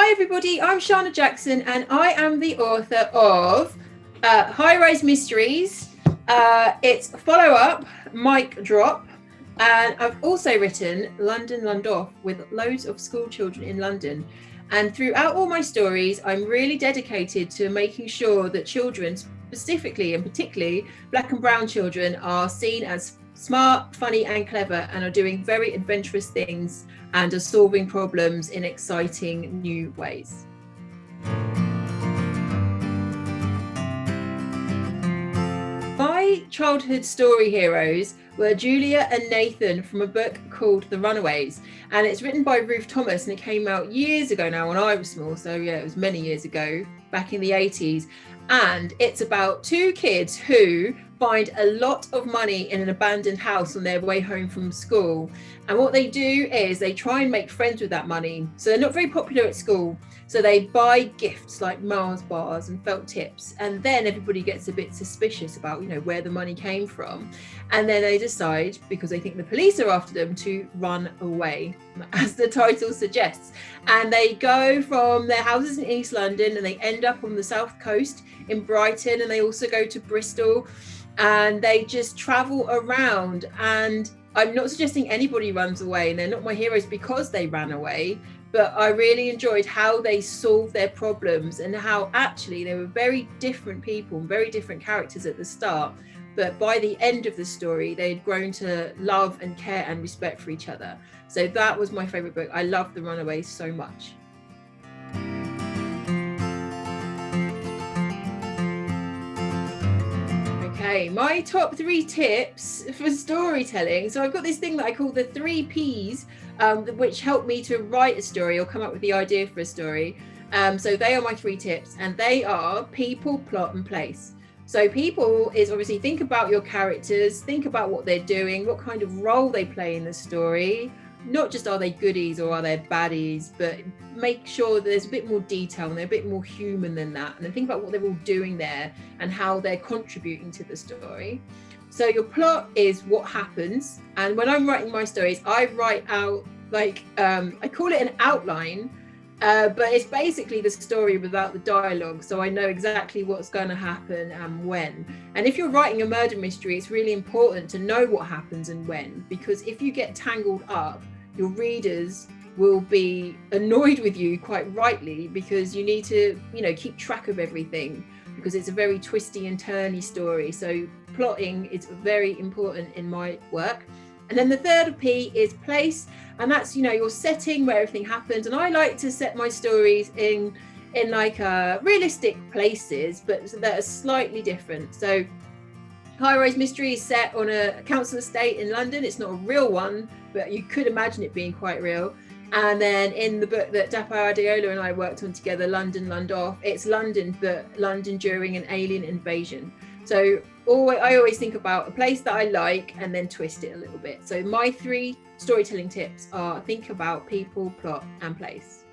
Hi everybody, I'm Sharna Jackson and I am the author of High Rise Mysteries. It's follow-up, Mic Drop, and I've also written London Lundoff with loads of school children in London. And throughout all my stories, I'm really dedicated to making sure that children, specifically and particularly Black and brown children, are seen as smart, funny and clever and are doing very adventurous things and are solving problems in exciting new ways. My childhood story heroes were Julia and Nathan from a book called The Runaways, and it's written by Ruth Thomas, and it came out years ago now when I was small, so yeah, it was many years ago, back in the 80s. And it's about two kids who find a lot of money in an abandoned house on their way home from school. And what they do is they try and make friends with that money. So they're not very popular at school. So they buy gifts like Mars bars and felt tips. And then everybody gets a bit suspicious about, where the money came from. And then they decide, because they think the police are after them, to run away, as the title suggests. And they go from their houses in East London and they end up on the south coast in Brighton, and they also go to Bristol, and they just travel around. And I'm not suggesting anybody runs away, and they're not my heroes because they ran away, but I really enjoyed how they solved their problems and how actually they were very different people, very different characters at the start, but by the end of the story they'd grown to love and care and respect for each other. So that was my favorite book. I loved The Runaways so much. Okay, my top 3 tips for storytelling. So I've got this thing that I call the 3 Ps, which help me to write a story or come up with the idea for a story. So they are my 3 tips, and they are people, plot and place. So people is obviously think about your characters, think about what they're doing, what kind of role they play in the story. Not just are they goodies or are they baddies, but make sure there's a bit more detail and they're a bit more human than that. And then think about what they're all doing there and how they're contributing to the story. So your plot is what happens. And when I'm writing my stories, I write out I call it an outline, but it's basically the story without the dialogue. So I know exactly what's going to happen and when. And if you're writing a murder mystery, it's really important to know what happens and when, because if you get tangled up, your readers will be annoyed with you, quite rightly, because you need to, keep track of everything, because it's a very twisty and turny story. So plotting is very important in my work. And then the third P is place, and that's your setting where everything happens. And I like to set my stories in realistic places, but that are slightly different. So High Rise Mystery is set on a council estate in London. It's not a real one, but you could imagine it being quite real. And then in the book that Dapo Adeola and I worked on together, London Lundoff, it's London, but London during an alien invasion. So I always think about a place that I like and then twist it a little bit. So my 3 storytelling tips are: think about people, plot and place.